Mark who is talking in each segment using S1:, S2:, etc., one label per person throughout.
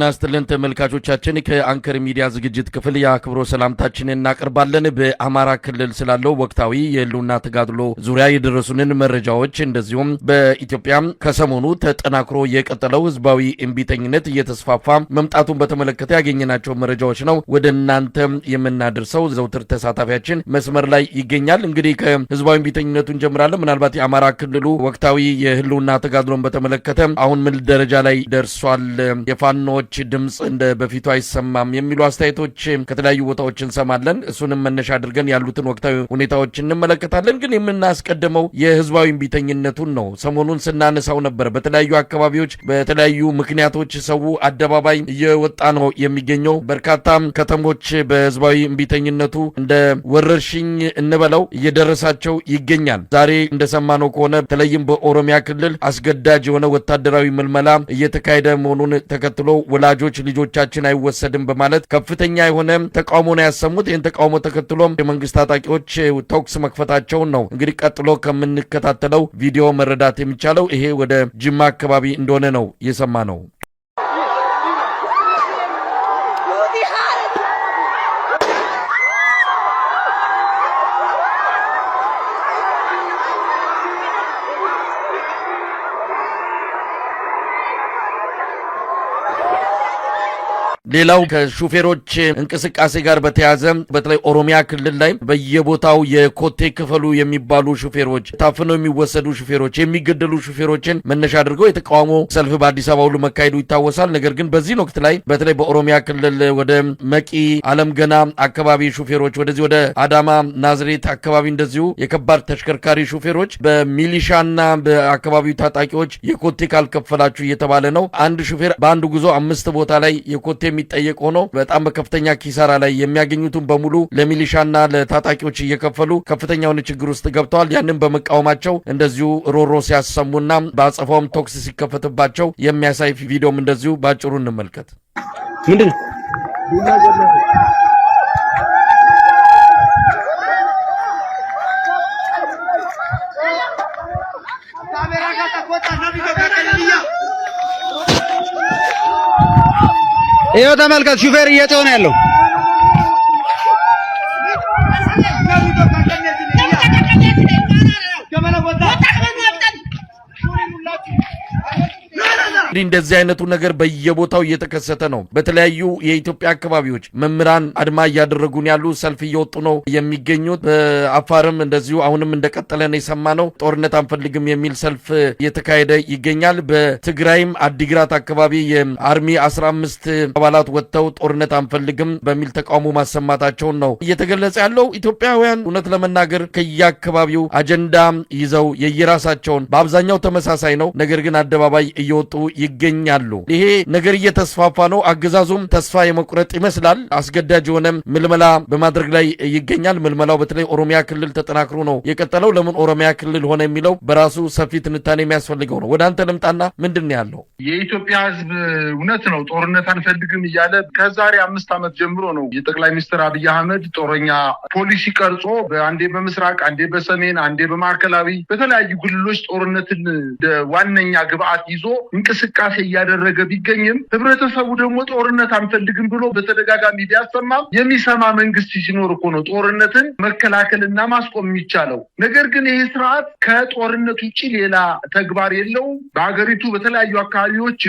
S1: ናስተለን ተመልካቾቻችን ከአንከር ሚዲያ ዝግጅት ክፍል ያክብሮ ሰላምታችንን እናቀርባለን። በአማራ ክልል ስላለው ወቅታዊ የህልውና ተጋድሎ ዙሪያ የደረሱንን መረጃዎች እንደዚሁም በኢትዮጵያ ከሰሞኑ ተጠናክሮ የቀጠለው ህዝባዊ እምቢተኝነት እየተስፋፋ መምጣቱን በተመለከተ ያገኘናቸው መረጃዎች ነው ወደ እናንተ የምናደርሰው። ዘውትር ተሳታፊያችን መስመር ላይ ይገኛል። እንግዲህ ከህዝባዊ እምቢተኝነቱ እንጀምራለን። ምናልባት የአማራ ክልሉ ወቅታዊ የህልውና ተጋድሎን በተመለከተ አሁን ምን ደረጃ ላይ ደርሷል? የፋኖች ድምጽ እንደ በፊቱ አይሰማም የሚሉ አስተያየቶች ከተለያዩ ቦታዎች እንሰማለን። እሱንም መነሻ አድርገን ያሉትን ወቅታዊ ሁኔታዎች እንመለከታለን። ግን የምናስቀድመው የህዝባዊ እምቢተኝነቱን ነው። ሰሞኑን ስናነሳው ነበር። በተለያዩ አካባቢዎች በተለያዩ ምክንያቶች ሰው አደባባይ እየወጣ ነው የሚገኘው። በርካታ ከተሞች በህዝባዊ እምቢተኝነቱ እንደ ወረርሽኝ እንበለው እየደረሳቸው ይገኛል። ዛሬ እንደሰማነው ከሆነ በተለይም በኦሮሚያ ክልል አስገዳጅ የሆነ ወታደራዊ ምልመላ እየተካሄደ መሆኑን ተከትሎ ወላጆች ልጆቻችን አይወሰድም በማለት ከፍተኛ የሆነ ተቃውሞ ነው ያሰሙት። ይህን ተቃውሞ ተከትሎም የመንግስት ታጣቂዎች ተኩስ መክፈታቸውን ነው እንግዲህ ቀጥሎ ከምንከታተለው ቪዲዮ መረዳት የሚቻለው። ይሄ ወደ ጅማ አካባቢ እንደሆነ ነው የሰማነው። ሌላው ከሹፌሮች እንቅስቃሴ ጋር በተያያዘ በተለይ ኦሮሚያ ክልል ላይ በየቦታው የኮቴ ክፈሉ የሚባሉ ሹፌሮች፣ ታፍነው የሚወሰዱ ሹፌሮች፣ የሚገደሉ ሹፌሮችን መነሻ አድርገው የተቃውሞ ሰልፍ በአዲስ አበባ ሁሉ መካሄዱ ይታወሳል። ነገር ግን በዚህ ወቅት ላይ በተለይ በኦሮሚያ ክልል ወደ መቂ አለም ገና አካባቢ ሹፌሮች፣ ወደዚህ ወደ አዳማ ናዝሬት አካባቢ እንደዚሁ የከባድ ተሽከርካሪ ሹፌሮች በሚሊሻና በአካባቢው ታጣቂዎች የኮቴ ካልከፈላችሁ እየተባለ ነው። አንድ ሹፌር በአንድ ጉዞ 5 ቦታ ላይ የኮቴ የሚጠየቅ ሆኖ በጣም በከፍተኛ ኪሳራ ላይ የሚያገኙትን በሙሉ ለሚሊሻና ለታጣቂዎች እየከፈሉ ከፍተኛውን ችግር ውስጥ ገብተዋል። ያንን በመቃወማቸው እንደዚሁ ሮሮ ሲያሰሙና በአጸፋውም ቶክስ ሲከፈትባቸው የሚያሳይ ቪዲዮም እንደዚሁ ባጭሩ እንመልከት።
S2: ምንድን ይኸው ተመልከት፣ ሹፌር እየጮኸ ነው ያለው።
S1: እንደዚህ አይነቱ ነገር በየቦታው እየተከሰተ ነው። በተለያዩ የኢትዮጵያ አካባቢዎች መምህራን አድማ እያደረጉን ያሉ ሰልፍ እየወጡ ነው የሚገኙት። በአፋርም እንደዚሁ አሁንም እንደቀጠለ ነው የሰማነው። ጦርነት አንፈልግም የሚል ሰልፍ እየተካሄደ ይገኛል። በትግራይም አዲግራት አካባቢ የአርሚ 15 አባላት ወጥተው ጦርነት አንፈልግም በሚል ተቃውሞ ማሰማታቸውን ነው እየተገለጸ ያለው። ኢትዮጵያውያን እውነት ለመናገር ከየአካባቢው አጀንዳ ይዘው የየራሳቸውን በአብዛኛው ተመሳሳይ ነው፣ ነገር ግን አደባባይ እየወጡ ይገኛሉ። ይሄ ነገር እየተስፋፋ ነው። አገዛዙም ተስፋ የመቁረጥ ይመስላል። አስገዳጅ የሆነ ምልመላ በማድረግ ላይ ይገኛል። ምልመላው በተለይ ኦሮሚያ ክልል ተጠናክሮ ነው የቀጠለው። ለምን ኦሮሚያ ክልል ሆነ የሚለው በራሱ ሰፊ ትንታኔ የሚያስፈልገው ነው። ወደ አንተ ልምጣና ምንድን ያለው
S3: የኢትዮጵያ ሕዝብ እውነት ነው ጦርነት አንፈልግም እያለ ከዛሬ 5 ዓመት ጀምሮ ነው የጠቅላይ ሚኒስትር አብይ አህመድ ጦረኛ ፖሊሲ ቀርጾ አንዴ በምስራቅ አንዴ በሰሜን አንዴ በማዕከላዊ በተለያዩ ክልሎች ጦርነትን ዋነኛ ግብአት ይዞ እንቅስቃሴ እያደረገ ቢገኝም ህብረተሰቡ ደግሞ ጦርነት አንፈልግም ብሎ በተደጋጋሚ ቢያሰማም የሚሰማ መንግስት ሲኖር እኮ ነው ጦርነትን መከላከልና ማስቆም የሚቻለው። ነገር ግን ይሄ ስርዓት ከጦርነት ውጪ ሌላ ተግባር የለውም። በሀገሪቱ በተለያዩ አካባቢዎች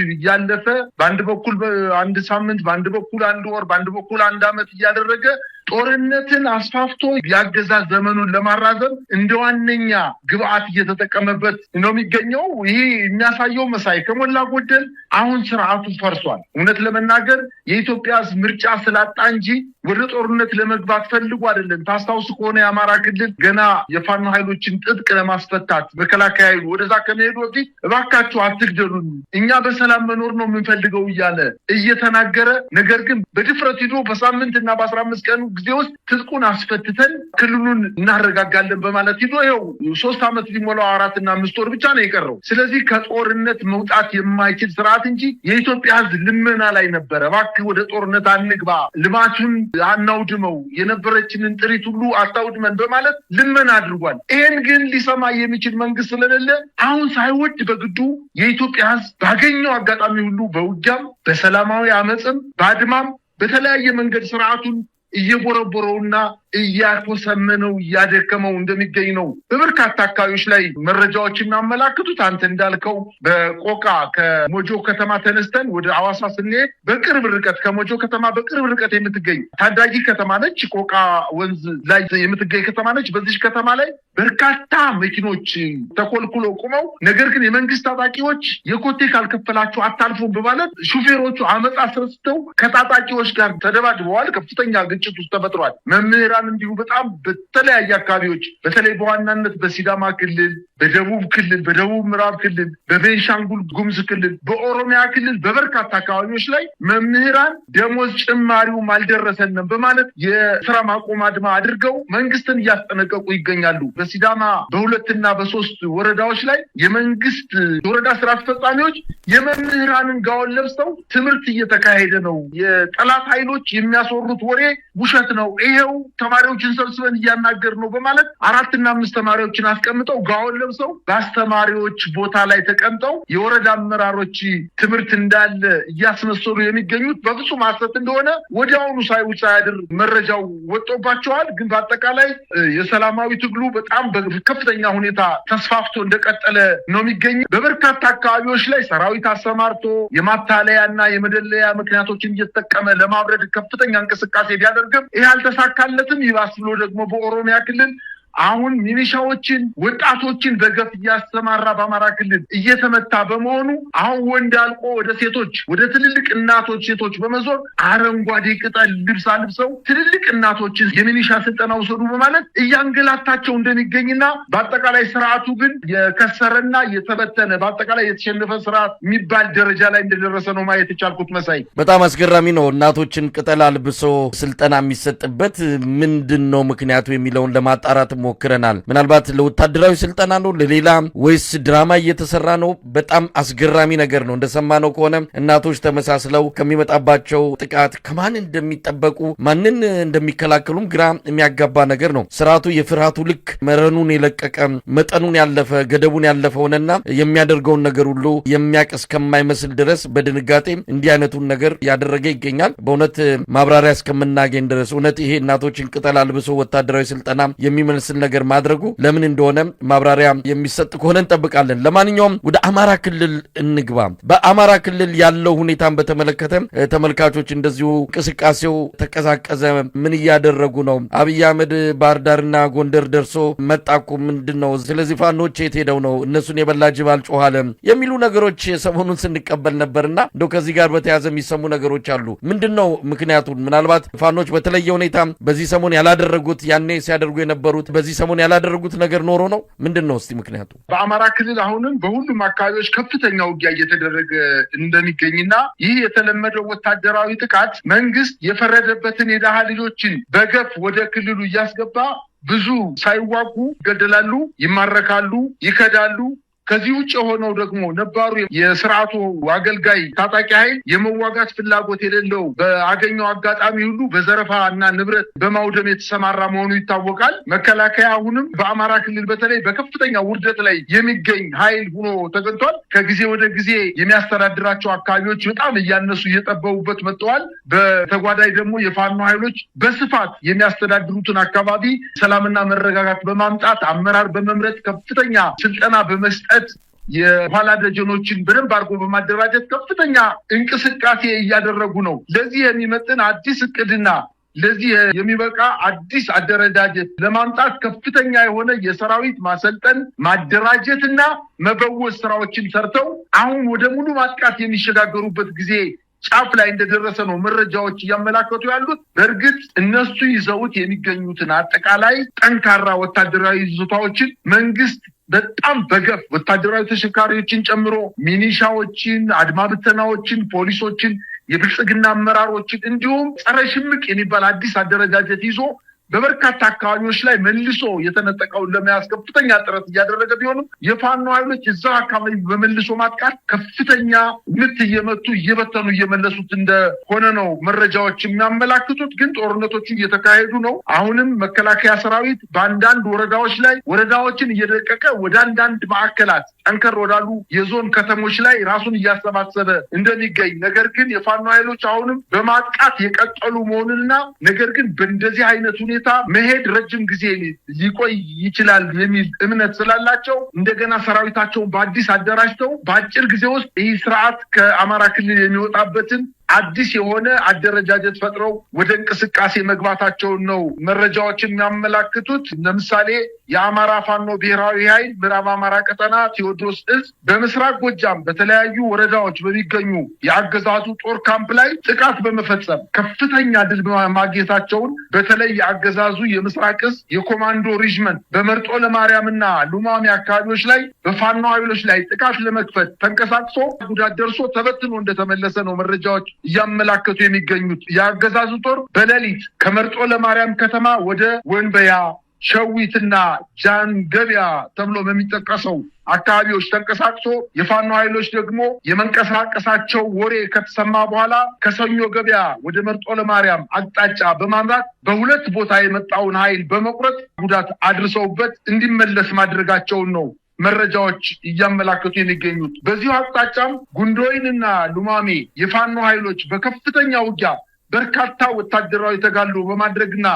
S3: እያለፈ በአንድ በኩል አንድ ሳምንት፣ በአንድ በኩል 1 ወር፣ በአንድ በኩል 1 ዓመት እያደረገ ጦርነትን አስፋፍቶ ያገዛዝ ዘመኑን ለማራዘም እንደ ዋነኛ ግብአት እየተጠቀመበት ነው የሚገኘው። ይሄ የሚያሳየው መሳይ ከሞላ ጎደል አሁን ስርዓቱ ፈርሷል። እውነት ለመናገር የኢትዮጵያ ምርጫ ስላጣ እንጂ ወደ ጦርነት ለመግባት ፈልጎ አይደለም። ታስታውስ ከሆነ የአማራ ክልል ገና የፋኖ ኃይሎችን ጥጥቅ ለማስፈታት መከላከያ ኃይሉ ወደዛ ከመሄዱ በፊት እባካችሁ አትግደሉን፣ እኛ በሰላም መኖር ነው የምንፈልገው እያለ እየተናገረ ነገር ግን በድፍረት ሂዶ በሳምንትና በ15 ቀኑ ጊዜ ውስጥ ትጥቁን አስፈትተን ክልሉን እናረጋጋለን በማለት ሂዶ ይኸው 3 ዓመት ሊሞላው 4 እና 5 ወር ብቻ ነው የቀረው። ስለዚህ ከጦርነት መውጣት የማይችል ስርዓት እንጂ የኢትዮጵያ ሕዝብ ልመና ላይ ነበረ። እባክህ ወደ ጦርነት አንግባ፣ ልማቱን አናውድመው፣ የነበረችንን ጥሪት ሁሉ አታውድመን በማለት ልመና አድርጓል። ይሄን ግን ሊሰማ የሚችል መንግስት ስለሌለ አሁን ሳይወድ በግዱ የኢትዮጵያ ሕዝብ ባገኘው አጋጣሚ ሁሉ በውጊያም በሰላማዊ አመፅም በአድማም በተለያየ መንገድ ስርዓቱን እየቦረቦረውና እያኮሰመነው እያደከመው እንደሚገኝ ነው በበርካታ አካባቢዎች ላይ መረጃዎች የሚያመላክቱት። አንተ እንዳልከው በቆቃ ከሞጆ ከተማ ተነስተን ወደ አዋሳ ስንሄድ በቅርብ ርቀት ከሞጆ ከተማ በቅርብ ርቀት የምትገኝ ታዳጊ ከተማ ነች። ቆቃ ወንዝ ላይ የምትገኝ ከተማ ነች። በዚህ ከተማ ላይ በርካታ መኪኖች ተኮልኩሎ ቆመው፣ ነገር ግን የመንግስት ታጣቂዎች የኮቴ ካልከፈላቸው አታልፉም በማለት ሹፌሮቹ አመፅ አስነስተው ከታጣቂዎች ጋር ተደባድበዋል። ከፍተኛ ግጭት ውስጥ ተፈጥሯል። መምህራን እንዲሁ በጣም በተለያየ አካባቢዎች በተለይ በዋናነት በሲዳማ ክልል፣ በደቡብ ክልል፣ በደቡብ ምዕራብ ክልል፣ በቤንሻንጉል ጉሙዝ ክልል፣ በኦሮሚያ ክልል በበርካታ አካባቢዎች ላይ መምህራን ደሞዝ ጭማሪው አልደረሰንም በማለት የስራ ማቆም አድማ አድርገው መንግስትን እያስጠነቀቁ ይገኛሉ። በሲዳማ በ2 እና በ3 ወረዳዎች ላይ የመንግስት ወረዳ ስራ አስፈጻሚዎች የመምህራንን ጋውን ለብሰው ትምህርት እየተካሄደ ነው፣ የጠላት ኃይሎች የሚያስወሩት ወሬ ውሸት ነው፣ ይሄው ተማሪዎችን ሰብስበን እያናገር ነው በማለት 4 እና 5 ተማሪዎችን አስቀምጠው ጋውን ለብሰው በአስተማሪዎች ቦታ ላይ ተቀምጠው የወረዳ አመራሮች ትምህርት እንዳለ እያስመሰሉ የሚገኙት በፍጹም ሐሰት እንደሆነ ወዲያውኑ ሳያድር መረጃው ወጥቶባቸዋል። ግን በአጠቃላይ የሰላማዊ ትግሉ በጣም በከፍተኛ ሁኔታ ተስፋፍቶ እንደቀጠለ ነው የሚገኘው። በበርካታ አካባቢዎች ላይ ሰራዊት አሰማርቶ የማታለያና የመደለያ ምክንያቶችን እየተጠቀመ ለማብረድ ከፍተኛ እንቅስቃሴ ቢያደርግም ይህ አልተሳካለትም። ይባስ ብሎ ደግሞ በኦሮሚያ ክልል አሁን ሚሊሻዎችን ወጣቶችን በገፍ እያስተማራ በአማራ ክልል እየተመታ በመሆኑ አሁን ወንድ አልቆ ወደ ሴቶች ወደ ትልልቅ እናቶች ሴቶች በመዞር አረንጓዴ ቅጠል ልብስ አልብሰው ትልልቅ እናቶችን የሚሊሻ ስልጠና ወሰዱ በማለት እያንገላታቸው እንደሚገኝና በአጠቃላይ ስርዓቱ ግን የከሰረና የተበተነ በአጠቃላይ የተሸነፈ ስርዓት የሚባል ደረጃ ላይ እንደደረሰ ነው ማየት የቻልኩት። መሳይ
S1: በጣም አስገራሚ ነው። እናቶችን ቅጠል አልብሶ ስልጠና የሚሰጥበት ምንድን ነው ምክንያቱ የሚለውን ለማጣራት ሞክረናል። ምናልባት ለወታደራዊ ስልጠና ነው ለሌላ ወይስ ድራማ እየተሰራ ነው? በጣም አስገራሚ ነገር ነው። እንደሰማነው ከሆነ እናቶች ተመሳስለው ከሚመጣባቸው ጥቃት ከማን እንደሚጠበቁ ማንን እንደሚከላከሉም ግራ የሚያጋባ ነገር ነው። ስርዓቱ የፍርሃቱ ልክ መረኑን የለቀቀ መጠኑን ያለፈ ገደቡን ያለፈ ሆነና የሚያደርገውን ነገር ሁሉ የሚያቅ እስከማይመስል ድረስ በድንጋጤ እንዲህ አይነቱን ነገር ያደረገ ይገኛል። በእውነት ማብራሪያ እስከምናገኝ ድረስ እውነት ይሄ እናቶችን ቅጠል አልብሶ ወታደራዊ ስልጠና የሚመልስ ነገር ማድረጉ ለምን እንደሆነ ማብራሪያ የሚሰጥ ከሆነ እንጠብቃለን። ለማንኛውም ወደ አማራ ክልል እንግባ። በአማራ ክልል ያለው ሁኔታን በተመለከተ ተመልካቾች እንደዚሁ እንቅስቃሴው ተቀዛቀዘ። ምን እያደረጉ ነው? አብይ አህመድ ባህር ዳርና ጎንደር ደርሶ መጣኩ ምንድነው? ስለዚህ ፋኖች የት ሄደው ነው? እነሱን የበላ ጅብ አልጮኋለ የሚሉ ነገሮች ሰሞኑን ስንቀበል ነበርና እንደው ከዚህ ጋር በተያያዘ የሚሰሙ ነገሮች አሉ። ምንድነው ምክንያቱን? ምናልባት ፋኖች በተለየ ሁኔታ በዚህ ሰሞን ያላደረጉት ያኔ ሲያደርጉ የነበሩት በዚህ ሰሞን ያላደረጉት ነገር ኖሮ ነው? ምንድነው እስቲ ምክንያቱ?
S3: በአማራ ክልል አሁንም በሁሉም አካባቢዎች ከፍተኛ ውጊያ እየተደረገ እንደሚገኝና ይህ የተለመደው ወታደራዊ ጥቃት መንግስት የፈረደበትን የደሃ ልጆችን በገፍ ወደ ክልሉ እያስገባ ብዙ ሳይዋጉ ይገደላሉ፣ ይማረካሉ፣ ይከዳሉ። ከዚህ ውጭ የሆነው ደግሞ ነባሩ የስርዓቱ አገልጋይ ታጣቂ ኃይል የመዋጋት ፍላጎት የሌለው በአገኘው አጋጣሚ ሁሉ በዘረፋ እና ንብረት በማውደም የተሰማራ መሆኑ ይታወቃል። መከላከያ አሁንም በአማራ ክልል በተለይ በከፍተኛ ውርደት ላይ የሚገኝ ኃይል ሆኖ ተገኝቷል። ከጊዜ ወደ ጊዜ የሚያስተዳድራቸው አካባቢዎች በጣም እያነሱ እየጠበቡበት መጥተዋል። በተጓዳይ ደግሞ የፋኖ ኃይሎች በስፋት የሚያስተዳድሩትን አካባቢ ሰላምና መረጋጋት በማምጣት አመራር በመምረጥ ከፍተኛ ስልጠና በመስጠት የኋላ ደጀኖችን በደንብ አድርጎ በማደራጀት ከፍተኛ እንቅስቃሴ እያደረጉ ነው። ለዚህ የሚመጥን አዲስ እቅድና ለዚህ የሚበቃ አዲስ አደረጃጀት ለማምጣት ከፍተኛ የሆነ የሰራዊት ማሰልጠን ማደራጀትና መበወዝ ስራዎችን ሰርተው አሁን ወደ ሙሉ ማጥቃት የሚሸጋገሩበት ጊዜ ጫፍ ላይ እንደደረሰ ነው መረጃዎች እያመላከቱ ያሉት። በእርግጥ እነሱ ይዘውት የሚገኙትን አጠቃላይ ጠንካራ ወታደራዊ ይዞታዎችን መንግስት በጣም በገፍ ወታደራዊ ተሽከርካሪዎችን ጨምሮ ሚኒሻዎችን፣ አድማ ብተናዎችን፣ ፖሊሶችን የብልጽግና አመራሮችን እንዲሁም ጸረ ሽምቅ የሚባል አዲስ አደረጃጀት ይዞ በበርካታ አካባቢዎች ላይ መልሶ የተነጠቀውን ለመያዝ ከፍተኛ ጥረት እያደረገ ቢሆንም የፋኖ ኃይሎች እዛ አካባቢ በመልሶ ማጥቃት ከፍተኛ ምት እየመቱ እየበተኑ እየመለሱት እንደሆነ ነው መረጃዎች የሚያመላክቱት። ግን ጦርነቶቹ እየተካሄዱ ነው። አሁንም መከላከያ ሰራዊት በአንዳንድ ወረዳዎች ላይ ወረዳዎችን እየደቀቀ ወደ አንዳንድ ማዕከላት ጠንከር ወዳሉ የዞን ከተሞች ላይ ራሱን እያሰባሰበ እንደሚገኝ፣ ነገር ግን የፋኖ ኃይሎች አሁንም በማጥቃት የቀጠሉ መሆኑንና ነገር ግን በእንደዚህ አይነት ሁኔታ መሄድ ረጅም ጊዜ ሊቆይ ይችላል የሚል እምነት ስላላቸው እንደገና ሰራዊታቸውን በአዲስ አደራጅተው በአጭር ጊዜ ውስጥ ይህ ስርዓት ከአማራ ክልል የሚወጣበትን አዲስ የሆነ አደረጃጀት ፈጥረው ወደ እንቅስቃሴ መግባታቸውን ነው መረጃዎች የሚያመላክቱት። ለምሳሌ የአማራ ፋኖ ብሔራዊ ኃይል ምዕራብ አማራ ቀጠና ቴዎድሮስ እዝ በምስራቅ ጎጃም በተለያዩ ወረዳዎች በሚገኙ የአገዛዙ ጦር ካምፕ ላይ ጥቃት በመፈጸም ከፍተኛ ድል ማግኘታቸውን በተለይ የአገዛዙ የምስራቅ እዝ የኮማንዶ ሪጅመንት በመርጦ ለማርያምና ሉማሜ አካባቢዎች ላይ በፋኖ ኃይሎች ላይ ጥቃት ለመክፈት ተንቀሳቅሶ ጉዳት ደርሶ ተበትኖ እንደተመለሰ ነው መረጃዎች እያመላከቱ የሚገኙት። የአገዛዙ ጦር በሌሊት ከመርጦ ለማርያም ከተማ ወደ ወንበያ፣ ሸዊትና ጃንገቢያ ተብሎ በሚጠቀሰው አካባቢዎች ተንቀሳቅሶ የፋኖ ኃይሎች ደግሞ የመንቀሳቀሳቸው ወሬ ከተሰማ በኋላ ከሰኞ ገበያ ወደ መርጦ ለማርያም አቅጣጫ በማምራት በሁለት ቦታ የመጣውን ኃይል በመቁረጥ ጉዳት አድርሰውበት እንዲመለስ ማድረጋቸውን ነው መረጃዎች እያመላከቱ የሚገኙት። በዚሁ አቅጣጫም ጉንዶይንና ሉማሜ የፋኖ ኃይሎች በከፍተኛ ውጊያ በርካታ ወታደራዊ ተጋድሎ በማድረግና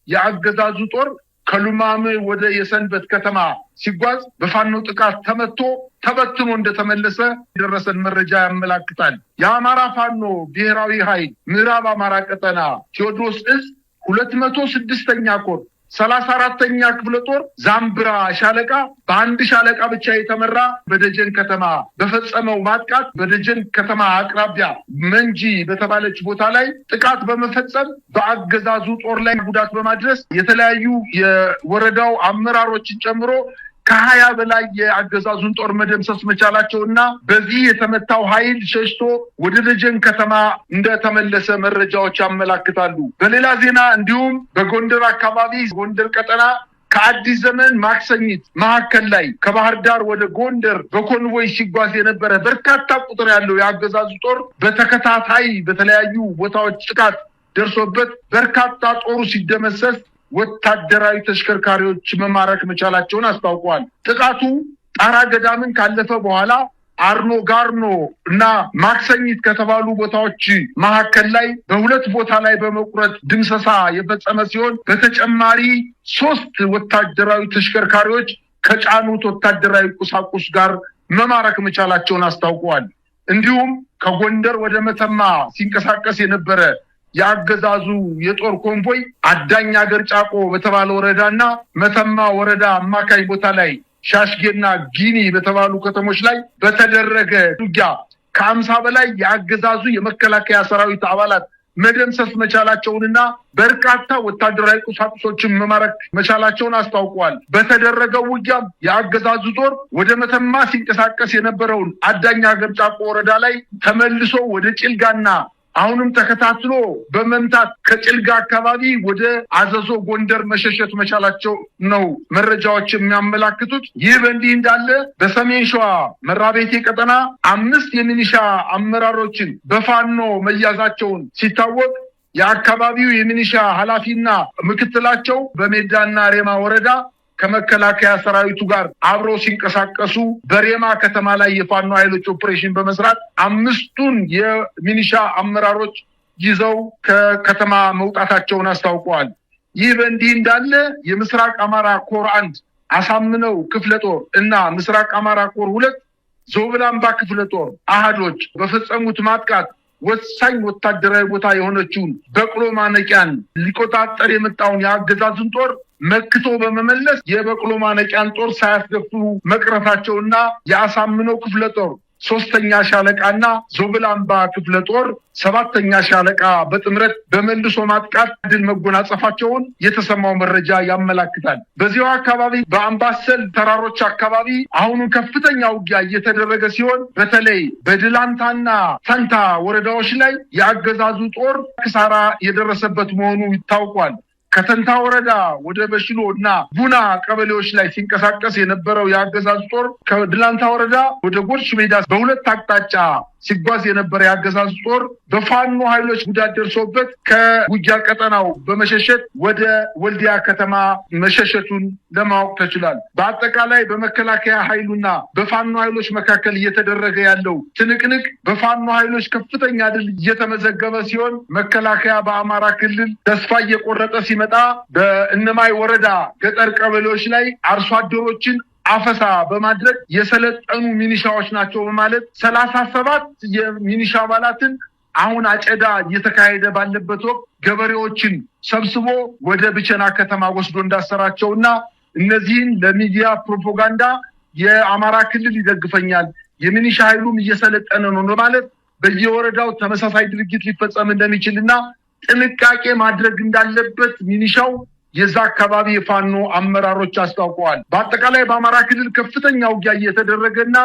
S3: የአገዛዙ ጦር ከሉማሜ ወደ የሰንበት ከተማ ሲጓዝ በፋኖ ጥቃት ተመቶ ተበትኖ እንደተመለሰ የደረሰን መረጃ ያመላክታል። የአማራ ፋኖ ብሔራዊ ኃይል ምዕራብ አማራ ቀጠና ቴዎድሮስ እዝ 206ኛ ኮር 34ኛ ክፍለ ጦር ዛምብራ ሻለቃ በአንድ ሻለቃ ብቻ የተመራ በደጀን ከተማ በፈጸመው ማጥቃት በደጀን ከተማ አቅራቢያ መንጂ በተባለች ቦታ ላይ ጥቃት በመፈጸም በአገዛዙ ጦር ላይ ጉዳት በማድረስ የተለያዩ የወረዳው አመራሮችን ጨምሮ ከ20 በላይ የአገዛዙን ጦር መደምሰስ መቻላቸውና በዚህ የተመታው ኃይል ሸሽቶ ወደ ደጀን ከተማ እንደተመለሰ መረጃዎች ያመላክታሉ። በሌላ ዜና እንዲሁም በጎንደር አካባቢ ጎንደር ቀጠና ከአዲስ ዘመን ማክሰኝት መካከል ላይ ከባህር ዳር ወደ ጎንደር በኮንቮይ ሲጓዝ የነበረ በርካታ ቁጥር ያለው የአገዛዙ ጦር በተከታታይ በተለያዩ ቦታዎች ጥቃት ደርሶበት በርካታ ጦሩ ሲደመሰስ ወታደራዊ ተሽከርካሪዎች መማረክ መቻላቸውን አስታውቀዋል። ጥቃቱ ጣራ ገዳምን ካለፈ በኋላ አርኖ ጋርኖ እና ማክሰኝት ከተባሉ ቦታዎች መካከል ላይ በሁለት ቦታ ላይ በመቁረጥ ድምሰሳ የፈጸመ ሲሆን በተጨማሪ 3 ወታደራዊ ተሽከርካሪዎች ከጫኑት ወታደራዊ ቁሳቁስ ጋር መማረክ መቻላቸውን አስታውቀዋል። እንዲሁም ከጎንደር ወደ መተማ ሲንቀሳቀስ የነበረ የአገዛዙ የጦር ኮንቮይ አዳኝ አገር ጫቆ በተባለ ወረዳና መተማ ወረዳ አማካይ ቦታ ላይ ሻሽጌና ጊኒ በተባሉ ከተሞች ላይ በተደረገ ውጊያ ከ50 በላይ የአገዛዙ የመከላከያ ሰራዊት አባላት መደምሰስ መቻላቸውንና በርካታ ወታደራዊ ቁሳቁሶችን መማረክ መቻላቸውን አስታውቀዋል። በተደረገው ውጊያ የአገዛዙ ጦር ወደ መተማ ሲንቀሳቀስ የነበረውን አዳኝ አገር ጫቆ ወረዳ ላይ ተመልሶ ወደ ጭልጋና አሁንም ተከታትሎ በመምታት ከጭልጋ አካባቢ ወደ አዘዞ ጎንደር መሸሸት መቻላቸው ነው መረጃዎች የሚያመላክቱት። ይህ በእንዲህ እንዳለ በሰሜን ሸዋ መራቤቴ ቀጠና 5 የሚኒሻ አመራሮችን በፋኖ መያዛቸውን ሲታወቅ የአካባቢው የሚኒሻ ኃላፊና ምክትላቸው በሜዳና ሬማ ወረዳ ከመከላከያ ሰራዊቱ ጋር አብረው ሲንቀሳቀሱ በሬማ ከተማ ላይ የፋኖ ኃይሎች ኦፕሬሽን በመስራት 5ቱን የሚኒሻ አመራሮች ይዘው ከከተማ መውጣታቸውን አስታውቀዋል። ይህ በእንዲህ እንዳለ የምስራቅ አማራ ኮር 1 አሳምነው ክፍለ ጦር እና ምስራቅ አማራ ኮር 2 ዞብላምባ ክፍለ ጦር አሃዶች በፈጸሙት ማጥቃት ወሳኝ ወታደራዊ ቦታ የሆነችውን በቅሎ ማነቂያን ሊቆጣጠር የመጣውን የአገዛዙን ጦር መክቶ በመመለስ የበቅሎ ማነቂያን ጦር ሳያስደፍሩ መቅረታቸውና የአሳምነው ክፍለ ጦር 3ኛ ሻለቃና ዞብላምባ ክፍለ ጦር 7ኛ ሻለቃ በጥምረት በመልሶ ማጥቃት ድል መጎናጸፋቸውን የተሰማው መረጃ ያመላክታል። በዚያው አካባቢ በአምባሰል ተራሮች አካባቢ አሁን ከፍተኛ ውጊያ እየተደረገ ሲሆን በተለይ በድላንታና ፈንታ ወረዳዎች ላይ የአገዛዙ ጦር ክሳራ የደረሰበት መሆኑ ይታወቃል። ከተንታ ወረዳ ወደ በሽሎ እና ቡና ቀበሌዎች ላይ ሲንቀሳቀስ የነበረው የአገዛዝ ጦር ከድላንታ ወረዳ ወደ ጎርሽ ሜዳ በሁለት አቅጣጫ ሲጓዝ የነበረ የአገዛዝ ጦር በፋኖ ኃይሎች ጉዳት ደርሶበት ከውጊያ ቀጠናው በመሸሸት ወደ ወልዲያ ከተማ መሸሸቱን ለማወቅ ተችሏል። በአጠቃላይ በመከላከያ ኃይሉና በፋኖ ኃይሎች መካከል እየተደረገ ያለው ትንቅንቅ በፋኖ ኃይሎች ከፍተኛ ድል እየተመዘገበ ሲሆን መከላከያ በአማራ ክልል ተስፋ እየቆረጠ ሲመጣ በእነማይ ወረዳ ገጠር ቀበሌዎች ላይ አርሶ አደሮችን አፈሳ በማድረግ የሰለጠኑ ሚኒሻዎች ናቸው በማለት 37 የሚኒሻ አባላትን አሁን አጨዳ እየተካሄደ ባለበት ወቅት ገበሬዎችን ሰብስቦ ወደ ብቸና ከተማ ወስዶ እንዳሰራቸውና እነዚህን ለሚዲያ ፕሮፓጋንዳ የአማራ ክልል ይደግፈኛል የሚኒሻ ኃይሉም እየሰለጠነ ነው በማለት በየወረዳው ተመሳሳይ ድርጊት ሊፈጸም እንደሚችልና ጥንቃቄ ማድረግ እንዳለበት ሚኒሻው የዛ አካባቢ የፋኖ አመራሮች አስታውቀዋል። በአጠቃላይ በአማራ ክልል ከፍተኛ ውጊያ እየተደረገና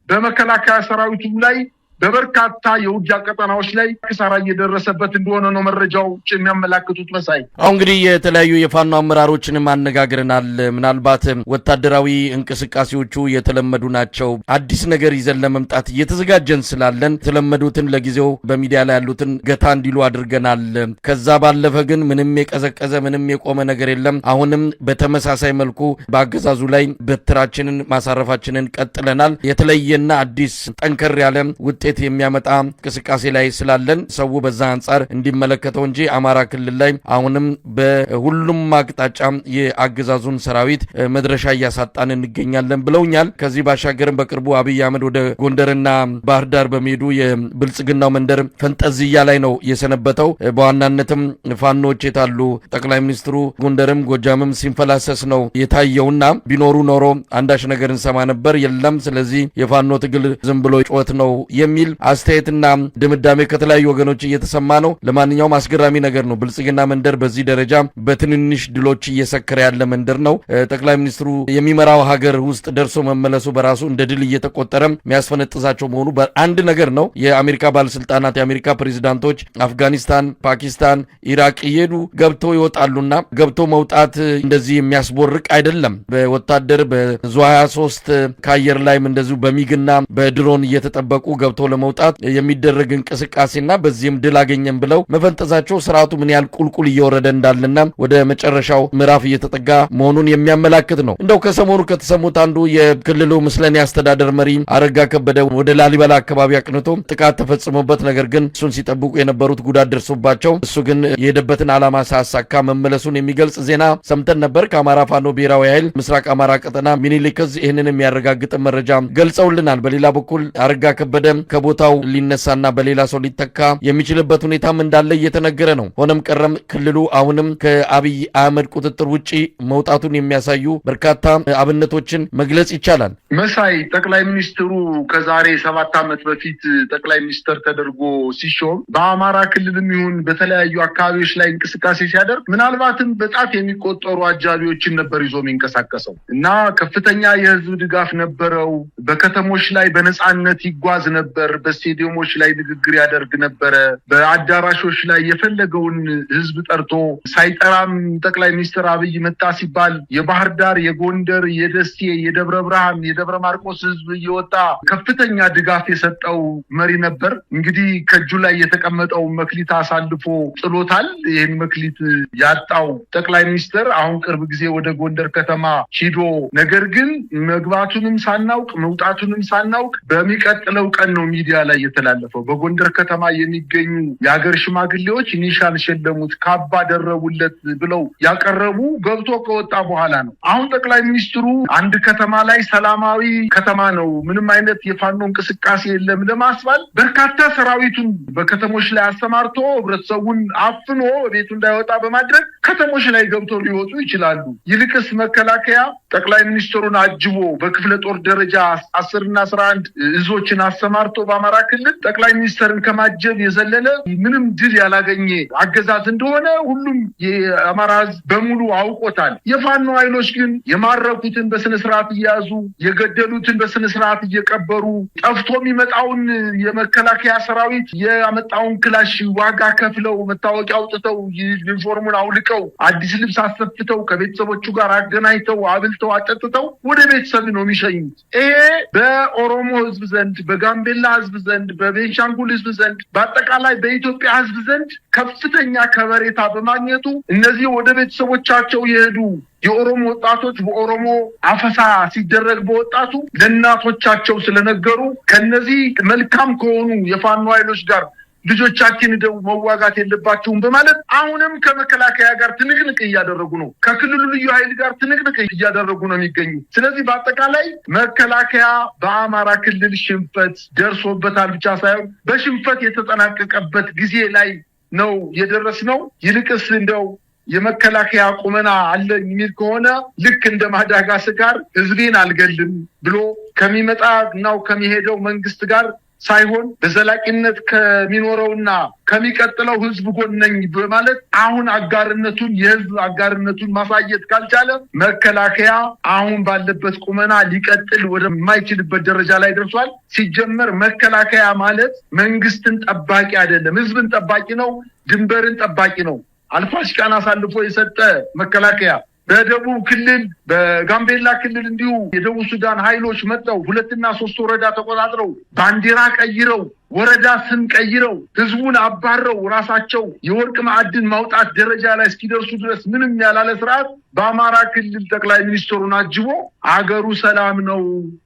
S3: በመከላከያ ሰራዊቱ ላይ በበርካታ የውጊያ ቀጠናዎች ላይ ክሳራ እየደረሰበት እንደሆነ ነው መረጃው የሚያመላክቱት። መሳይ
S1: አሁን እንግዲህ የተለያዩ የፋኖ አመራሮችንም አነጋግረናል። ምናልባት ወታደራዊ እንቅስቃሴዎቹ የተለመዱ ናቸው። አዲስ ነገር ይዘን ለመምጣት እየተዘጋጀን ስላለን የተለመዱትን ለጊዜው በሚዲያ ላይ ያሉትን ገታ እንዲሉ አድርገናል። ከዛ ባለፈ ግን ምንም የቀዘቀዘ ምንም የቆመ ነገር የለም። አሁንም በተመሳሳይ መልኩ በአገዛዙ ላይ በትራችንን ማሳረፋችንን ቀጥለናል። የተለየና አዲስ ጠንከር ያለ ውጤት የሚያመጣ እንቅስቃሴ ላይ ስላለን ሰው በዛ አንጻር እንዲመለከተው እንጂ አማራ ክልል ላይ አሁንም በሁሉም አቅጣጫ የአገዛዙን ሰራዊት መድረሻ እያሳጣን እንገኛለን ብለውኛል። ከዚህ ባሻገርም በቅርቡ አብይ አህመድ ወደ ጎንደርና ባህር ዳር በሚሄዱ የብልጽግናው መንደር ፈንጠዝያ ላይ ነው የሰነበተው። በዋናነትም ፋኖች የታሉ ጠቅላይ ሚኒስትሩ ጎንደርም ጎጃምም ሲንፈላሰስ ነው የታየውና ቢኖሩ ኖሮ አንዳች ነገር እንሰማ ነበር። የለም ስለዚህ የፋኖ ትግል ዝም ብሎ ጩኸት ነው የሚል አስተያየትና ድምዳሜ ከተለያዩ ወገኖች እየተሰማ ነው። ለማንኛውም አስገራሚ ነገር ነው። ብልጽግና መንደር በዚህ ደረጃ በትንንሽ ድሎች እየሰከረ ያለ መንደር ነው። ጠቅላይ ሚኒስትሩ የሚመራው ሀገር ውስጥ ደርሶ መመለሱ በራሱ እንደ ድል እየተቆጠረ የሚያስፈነጥዛቸው መሆኑ አንድ ነገር ነው። የአሜሪካ ባለስልጣናት የአሜሪካ ፕሬዚዳንቶች አፍጋኒስታን፣ ፓኪስታን፣ ኢራቅ እየሄዱ ገብተው ይወጣሉና ገብቶ መውጣት እንደዚህ የሚያስቦርቅ አይደለም። በወታደር በዙ 23 ከአየር ላይም እንደዚሁ በሚግና በድሮን እየተጠበቁ ገብቶ ለመውጣት የሚደረግ እንቅስቃሴና በዚህም ድል አገኘን ብለው መፈንጠዛቸው ስርዓቱ ምን ያህል ቁልቁል እየወረደ እንዳለና ወደ መጨረሻው ምዕራፍ እየተጠጋ መሆኑን የሚያመላክት ነው። እንደው ከሰሞኑ ከተሰሙት አንዱ የክልሉ ምስለኔ አስተዳደር መሪ አረጋ ከበደ ወደ ላሊበላ አካባቢ አቅንቶ ጥቃት ተፈጽሞበት ነገር ግን እሱን ሲጠብቁ የነበሩት ጉዳት ደርሶባቸው እሱ ግን የሄደበትን ዓላማ ሳያሳካ መመለሱን የሚገልጽ ዜና ሰምተን ነበር። ከአማራ ፋኖ ብሔራዊ ኃይል ምስራቅ አማራ ቀጠና ሚኒሊክ ዕዝ ይህንን የሚያረጋግጥ መረጃ ገልጸውልናል። በሌላ በኩል አረጋ ከበደ ከቦታው ሊነሳና በሌላ ሰው ሊተካ የሚችልበት ሁኔታም እንዳለ እየተነገረ ነው። ሆነም ቀረም ክልሉ አሁንም ከአብይ አህመድ ቁጥጥር ውጪ መውጣቱን የሚያሳዩ በርካታ አብነቶችን መግለጽ ይቻላል።
S3: መሳይ ጠቅላይ ሚኒስትሩ ከዛሬ 7 ዓመት በፊት ጠቅላይ ሚኒስትር ተደርጎ ሲሾም በአማራ ክልልም ይሁን በተለያዩ አካባቢዎች ላይ እንቅስቃሴ ሲያደርግ ምናልባትም በጣት የሚቆጠሩ አጃቢዎችን ነበር ይዞ የሚንቀሳቀሰው እና ከፍተኛ የህዝብ ድጋፍ ነበረው። በከተሞች ላይ በነጻነት ይጓዝ ነበር። በስቴዲየሞች ላይ ንግግር ያደርግ ነበረ። በአዳራሾች ላይ የፈለገውን ህዝብ ጠርቶ ሳይጠራም ጠቅላይ ሚኒስትር አብይ መጣ ሲባል የባህር ዳር፣ የጎንደር፣ የደሴ፣ የደብረ ብርሃን፣ የደብረ ማርቆስ ህዝብ እየወጣ ከፍተኛ ድጋፍ የሰጠው መሪ ነበር። እንግዲህ ከእጁ ላይ የተቀመጠው መክሊት አሳልፎ ጥሎታል። ይህን መክሊት ያጣው ጠቅላይ ሚኒስትር አሁን ቅርብ ጊዜ ወደ ጎንደር ከተማ ሂዶ ነገር ግን መግባቱንም ሳናውቅ መውጣቱንም ሳናውቅ በሚቀጥለው ቀን ነው ሚዲያ ላይ የተላለፈው። በጎንደር ከተማ የሚገኙ የሀገር ሽማግሌዎች ኒሻን ሸለሙት፣ ካባ ደረቡለት ብለው ያቀረቡ ገብቶ ከወጣ በኋላ ነው። አሁን ጠቅላይ ሚኒስትሩ አንድ ከተማ ላይ ሰላማዊ ከተማ ነው፣ ምንም አይነት የፋኖ እንቅስቃሴ የለም ለማስባል በርካታ ሰራዊቱን በከተሞች ላይ አሰማርቶ ህብረተሰቡን አፍኖ ቤቱ እንዳይወጣ በማድረግ ከተሞች ላይ ገብተው ሊወጡ ይችላሉ። ይልቅስ መከላከያ ጠቅላይ ሚኒስትሩን አጅቦ በክፍለ ጦር ደረጃ 10 እና 11 እዞችን አሰማርቶ በአማራ ክልል ጠቅላይ ሚኒስትርን ከማጀብ የዘለለ ምንም ድል ያላገኘ አገዛዝ እንደሆነ ሁሉም የአማራ ሕዝብ በሙሉ አውቆታል። የፋኖ ኃይሎች ግን የማረኩትን በስነ ስርዓት እያያዙ የገደሉትን በስነ ስርዓት እየቀበሩ ጠፍቶ የሚመጣውን የመከላከያ ሰራዊት ያመጣውን ክላሽ ዋጋ ከፍለው መታወቂያ አውጥተው ዩኒፎርሙን አውልቀው አዲስ ልብስ አሰፍተው ከቤተሰቦቹ ጋር አገናኝተው አብልተው አጠጥተው ወደ ቤተሰብ ነው የሚሸኙት። ይሄ በኦሮሞ ህዝብ ዘንድ፣ በጋምቤላ ህዝብ ዘንድ፣ በቤንሻንጉል ህዝብ ዘንድ፣ በአጠቃላይ በኢትዮጵያ ህዝብ ዘንድ ከፍተኛ ከበሬታ በማግኘቱ እነዚህ ወደ ቤተሰቦቻቸው የሄዱ የኦሮሞ ወጣቶች በኦሮሞ አፈሳ ሲደረግ በወጣቱ ለእናቶቻቸው ስለነገሩ ከነዚህ መልካም ከሆኑ የፋኖ ኃይሎች ጋር ልጆቻችን ደው መዋጋት የለባቸውም በማለት አሁንም ከመከላከያ ጋር ትንቅንቅ እያደረጉ ነው። ከክልሉ ልዩ ኃይል ጋር ትንቅንቅ እያደረጉ ነው የሚገኙ። ስለዚህ በአጠቃላይ መከላከያ በአማራ ክልል ሽንፈት ደርሶበታል ብቻ ሳይሆን በሽንፈት የተጠናቀቀበት ጊዜ ላይ ነው የደረስነው። ይልቅስ እንደው የመከላከያ ቁመና አለ የሚል ከሆነ ልክ እንደ ማዳጋስካር ህዝቤን አልገልም ብሎ ከሚመጣ ነው ከሚሄደው መንግስት ጋር ሳይሆን በዘላቂነት ከሚኖረውና ከሚቀጥለው ህዝብ ጎን ነኝ በማለት አሁን አጋርነቱን የህዝብ አጋርነቱን ማሳየት ካልቻለ መከላከያ አሁን ባለበት ቁመና ሊቀጥል ወደማይችልበት ደረጃ ላይ ደርሷል። ሲጀመር መከላከያ ማለት መንግስትን ጠባቂ አይደለም፣ ህዝብን ጠባቂ ነው፣ ድንበርን ጠባቂ ነው። አልፋሽቃን አሳልፎ የሰጠ መከላከያ በደቡብ ክልል በጋምቤላ ክልል እንዲሁ የደቡብ ሱዳን ኃይሎች መጥተው 2 እና 3 ወረዳ ተቆጣጥረው ባንዲራ ቀይረው ወረዳ ስም ቀይረው ህዝቡን አባረው ራሳቸው የወርቅ ማዕድን ማውጣት ደረጃ ላይ እስኪደርሱ ድረስ ምንም ያላለ ስርዓት በአማራ ክልል ጠቅላይ ሚኒስትሩን አጅቦ አገሩ ሰላም ነው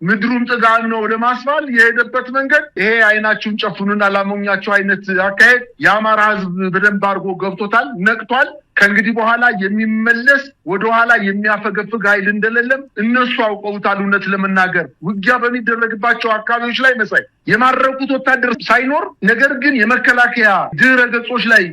S3: ምድሩም ጥጋብ ነው ለማስባል የሄደበት መንገድ ይሄ አይናችሁን ጨፍኑና ላሞኛችሁ አይነት አካሄድ የአማራ ህዝብ በደንብ አድርጎ ገብቶታል፣ ነቅቷል። ከእንግዲህ በኋላ የሚመለስ ወደኋላ የሚያፈገፍግ ኃይል እንደሌለም እነሱ አውቀውታል። እውነት ለመናገር ውጊያ በሚደረግባቸው አካባቢዎች ላይ መሳይ የማረኩት ወታደር ሳይኖር ነገር ግን የመከላከያ ድረ ገጾች ላይ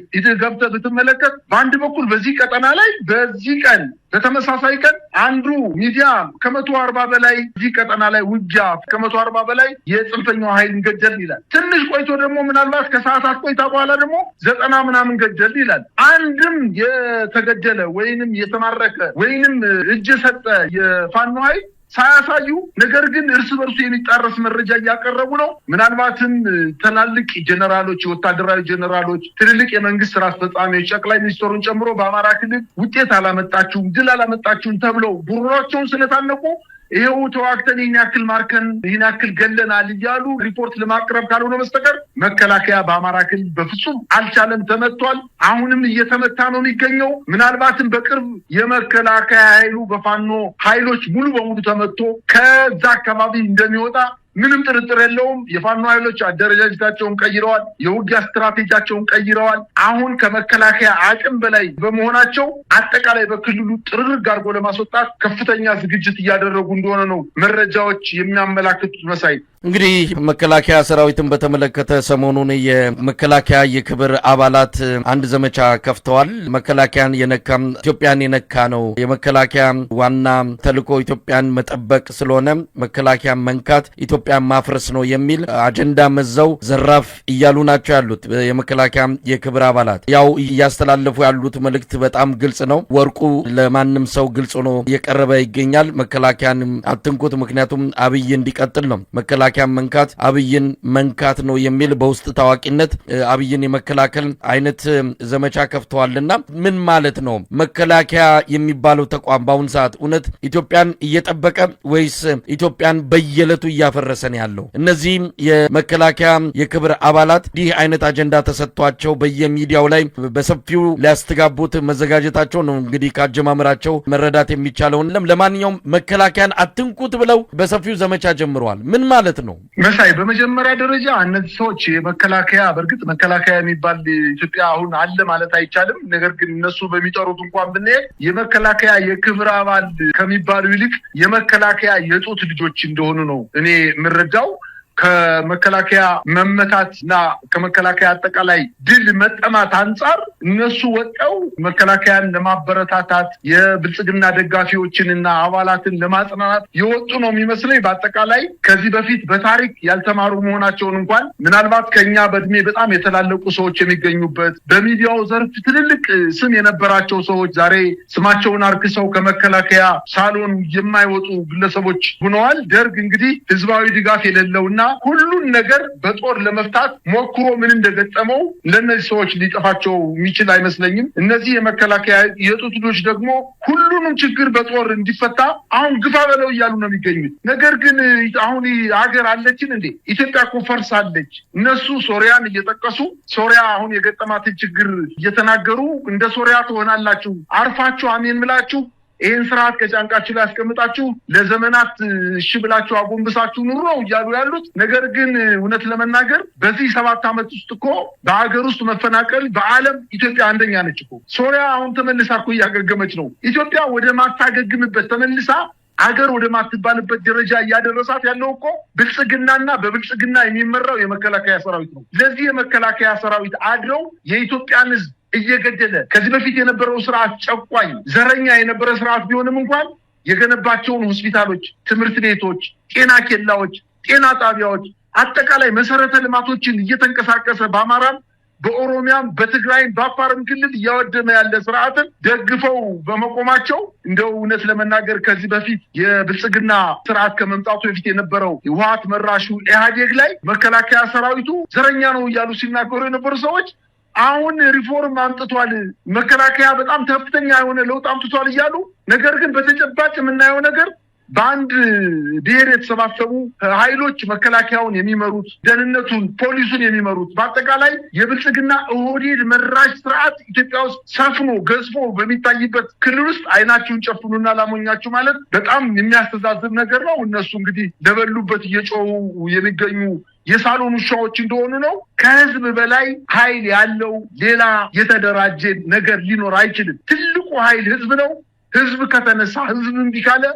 S3: ገብተህ ብትመለከት በአንድ በኩል በዚህ ቀጠና ላይ በዚህ ቀን በተመሳሳይ ቀን አንዱ ሚዲያ ከ140 በላይ እዚህ ቀጠና ላይ ውጊያ ከ140 በላይ የጽንፈኛው ኃይል ገደል ይላል። ትንሽ ቆይቶ ደግሞ ምናልባት ከሰዓታት ቆይታ በኋላ ደግሞ 90 ምናምን ገደል ይላል። አንድም የተገደለ ወይንም የተማረከ ወይንም እጅ ሰጠ የፋኖ ኃይል ሳያሳዩ ነገር ግን እርስ በርሱ የሚጣረስ መረጃ እያቀረቡ ነው። ምናልባትም ትላልቅ ጀነራሎች፣ ወታደራዊ ጀነራሎች፣ ትልልቅ የመንግስት ስራ አስፈጻሚዎች ጠቅላይ ሚኒስትሩን ጨምሮ በአማራ ክልል ውጤት አላመጣችሁም፣ ድል አላመጣችሁም ተብለው ጉሮሯቸውን ስለታነቁ ይሄው ተዋክተን ይህን ያክል ማርከን ይህን ያክል ገለናል እያሉ ሪፖርት ለማቅረብ ካልሆነ በስተቀር መከላከያ በአማራ ክልል በፍጹም አልቻለም፣ ተመቷል። አሁንም እየተመታ ነው የሚገኘው። ምናልባትም በቅርብ የመከላከያ ኃይሉ በፋኖ ኃይሎች ሙሉ በሙሉ ተመቶ ከዛ አካባቢ እንደሚወጣ ምንም ጥርጥር የለውም። የፋኖ ኃይሎች አደረጃጀታቸውን ቀይረዋል፣ የውጊያ ስትራቴጂያቸውን ቀይረዋል። አሁን ከመከላከያ አቅም በላይ በመሆናቸው አጠቃላይ በክልሉ ጥርርግ አድርጎ ለማስወጣት ከፍተኛ ዝግጅት እያደረጉ እንደሆነ ነው መረጃዎች የሚያመላክቱት። መሳይ
S1: እንግዲህ መከላከያ ሰራዊትን በተመለከተ ሰሞኑን የመከላከያ የክብር አባላት አንድ ዘመቻ ከፍተዋል። መከላከያን የነካም ኢትዮጵያን የነካ ነው፣ የመከላከያ ዋና ተልዕኮ ኢትዮጵያን መጠበቅ ስለሆነ መከላከያ መንካት ኢትዮጵያን ማፍረስ ነው የሚል አጀንዳ መዘው ዘራፍ እያሉ ናቸው ያሉት የመከላከያ የክብር አባላት። ያው እያስተላለፉ ያሉት መልእክት በጣም ግልጽ ነው። ወርቁ ለማንም ሰው ግልጽ ሆኖ እየቀረበ ይገኛል። መከላከያን አትንኩት፣ ምክንያቱም አብይ እንዲቀጥል ነው። መከላከያ መንካት አብይን መንካት ነው የሚል በውስጥ ታዋቂነት አብይን የመከላከል አይነት ዘመቻ ከፍተዋልና ምን ማለት ነው? መከላከያ የሚባለው ተቋም በአሁን ሰዓት እውነት ኢትዮጵያን እየጠበቀ ወይስ ኢትዮጵያን በየዕለቱ እያፈረሰ ነው ያለው? እነዚህ የመከላከያ የክብር አባላት ይህ አይነት አጀንዳ ተሰጥቷቸው በየሚዲያው ላይ በሰፊው ሊያስተጋቡት መዘጋጀታቸው ነው እንግዲህ ካጀማመራቸው መረዳት የሚቻለው። ለማንኛውም መከላከያን አትንኩት ብለው በሰፊው ዘመቻ ጀምረዋል። ምን ማለት ነው
S3: መሳይ? በመጀመሪያ ደረጃ እነዚህ ሰዎች የመከላከያ በእርግጥ መከላከያ የሚባል ኢትዮጵያ አሁን አለ ማለት አይቻልም። ነገር ግን እነሱ በሚጠሩት እንኳን ብንሄድ የመከላከያ የክብር አባል ከሚባሉ ይልቅ የመከላከያ የጡት ልጆች እንደሆኑ ነው እኔ የምረዳው። ከመከላከያ መመታት እና ከመከላከያ አጠቃላይ ድል መጠማት አንጻር እነሱ ወጣው መከላከያን ለማበረታታት የብልጽግና ደጋፊዎችንና አባላትን ለማጽናናት የወጡ ነው የሚመስለኝ። በአጠቃላይ ከዚህ በፊት በታሪክ ያልተማሩ መሆናቸውን እንኳን ምናልባት ከኛ በእድሜ በጣም የተላለቁ ሰዎች የሚገኙበት በሚዲያው ዘርፍ ትልልቅ ስም የነበራቸው ሰዎች ዛሬ ስማቸውን አርክሰው ከመከላከያ ሳሎን የማይወጡ ግለሰቦች ሆነዋል። ደርግ እንግዲህ ህዝባዊ ድጋፍ የሌለውና ሁሉን ነገር በጦር ለመፍታት ሞክሮ ምን እንደገጠመው ለነዚህ ሰዎች ሊጠፋቸው የሚችል አይመስለኝም። እነዚህ የመከላከያ የጡት ልጆች ደግሞ ሁሉንም ችግር በጦር እንዲፈታ አሁን ግፋ በለው እያሉ ነው የሚገኙት። ነገር ግን አሁን ሀገር አለችን እንዴ? ኢትዮጵያ እኮ ፈርሳለች። እነሱ ሶሪያን እየጠቀሱ ሶሪያ አሁን የገጠማትን ችግር እየተናገሩ እንደ ሶሪያ ትሆናላችሁ አርፋችሁ አሜን ብላችሁ ይህን ስርዓት ከጫንቃችሁ ላይ ያስቀምጣችሁ ለዘመናት እሺ ብላችሁ አጎንብሳችሁ ኑሮ እያሉ ያሉት። ነገር ግን እውነት ለመናገር በዚህ 7 ዓመት ውስጥ እኮ በሀገር ውስጥ መፈናቀል በዓለም ኢትዮጵያ አንደኛ ነች እኮ። ሶሪያ አሁን ተመልሳ እኮ እያገገመች ነው። ኢትዮጵያ ወደ ማታገግምበት ተመልሳ አገር ወደ ማትባልበት ደረጃ እያደረሳት ያለው እኮ ብልጽግናና በብልጽግና የሚመራው የመከላከያ ሰራዊት ነው። ለዚህ የመከላከያ ሰራዊት አድረው የኢትዮጵያን ሕዝብ እየገደለ ከዚህ በፊት የነበረው ስርዓት ጨቋኝ ዘረኛ የነበረ ስርዓት ቢሆንም እንኳን የገነባቸውን ሆስፒታሎች፣ ትምህርት ቤቶች፣ ጤና ኬላዎች፣ ጤና ጣቢያዎች፣ አጠቃላይ መሰረተ ልማቶችን እየተንቀሳቀሰ በአማራም በኦሮሚያም በትግራይም በአፋርም ክልል እያወደመ ያለ ስርዓትን ደግፈው በመቆማቸው እንደው እውነት ለመናገር ከዚህ በፊት የብልጽግና ስርዓት ከመምጣቱ በፊት የነበረው ህወሓት መራሹ ኢህአዴግ ላይ መከላከያ ሰራዊቱ ዘረኛ ነው እያሉ ሲናገሩ የነበሩ ሰዎች አሁን ሪፎርም አምጥቷል፣ መከላከያ በጣም ከፍተኛ የሆነ ለውጥ አምጥቷል እያሉ ነገር ግን በተጨባጭ የምናየው ነገር በአንድ ብሔር የተሰባሰቡ ኃይሎች መከላከያውን የሚመሩት ደህንነቱን፣ ፖሊሱን የሚመሩት በአጠቃላይ የብልጽግና ኦህዴድ መራሽ ስርዓት ኢትዮጵያ ውስጥ ሰፍኖ ገዝፎ በሚታይበት ክልል ውስጥ አይናችሁን ጨፍኑና ላሞኛችሁ ማለት በጣም የሚያስተዛዝብ ነገር ነው። እነሱ እንግዲህ ለበሉበት እየጮሁ የሚገኙ የሳሎን ውሻዎች እንደሆኑ ነው። ከህዝብ በላይ ኃይል ያለው ሌላ የተደራጀ ነገር ሊኖር አይችልም። ትልቁ ኃይል ህዝብ ነው። ህዝብ ከተነሳ ህዝብ እምቢ ካለ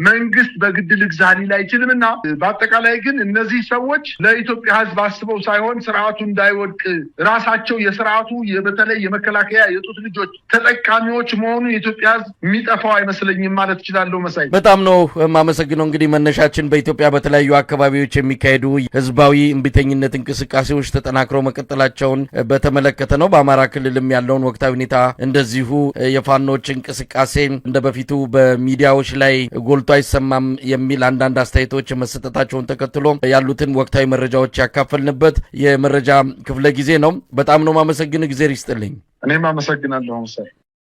S3: መንግስት በግድ ልግዛ ሊል አይችልምና በአጠቃላይ ግን እነዚህ ሰዎች ለኢትዮጵያ ህዝብ አስበው ሳይሆን ስርዓቱ እንዳይወድቅ ራሳቸው የስርዓቱ በተለይ የመከላከያ የጡት ልጆች ተጠቃሚዎች መሆኑ የኢትዮጵያ ህዝብ የሚጠፋው አይመስለኝም ማለት እችላለሁ። መሳይ
S1: በጣም ነው የማመሰግነው። እንግዲህ መነሻችን በኢትዮጵያ በተለያዩ አካባቢዎች የሚካሄዱ ህዝባዊ እምቢተኝነት እንቅስቃሴዎች ተጠናክረው መቀጠላቸውን በተመለከተ ነው። በአማራ ክልልም ያለውን ወቅታዊ ሁኔታ እንደዚሁ የፋኖች እንቅስቃሴ እንደበፊቱ በሚዲያዎች ላይ ጎልቶ አይሰማም የሚል አንዳንድ አስተያየቶች መሰጠታቸውን ተከትሎ ያሉትን ወቅታዊ መረጃዎች ያካፈልንበት የመረጃ ክፍለ ጊዜ ነው። በጣም ነው ማመሰግን። ጊዜ ይስጥልኝ።
S3: እኔም አመሰግናለሁ።